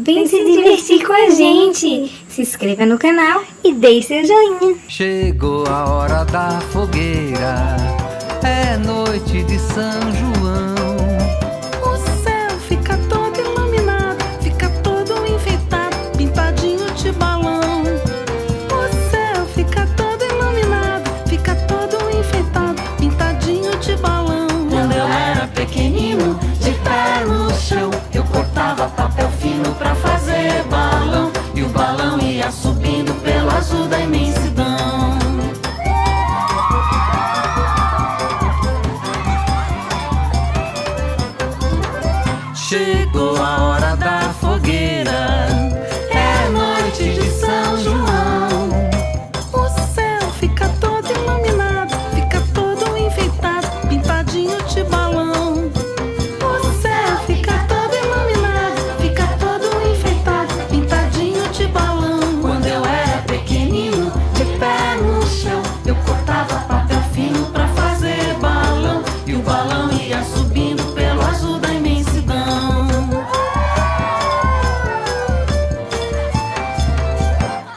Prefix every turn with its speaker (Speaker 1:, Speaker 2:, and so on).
Speaker 1: Vem se divertir com a gente. Se inscreva no canal e deixe seu joinha.
Speaker 2: Chegou a hora da fogueira, é noite de São João.
Speaker 3: O céu fica todo iluminado, fica todo enfeitado, pintadinho de balão. O céu fica todo iluminado, fica todo enfeitado, pintadinho de balão. Quando eu era pequenino, de pé no chão, eu cortava papel fino pra fazer balão, e o balão ia subindo pelo azul da imensidão. Chegou a hora da fogueira, é noite de São João.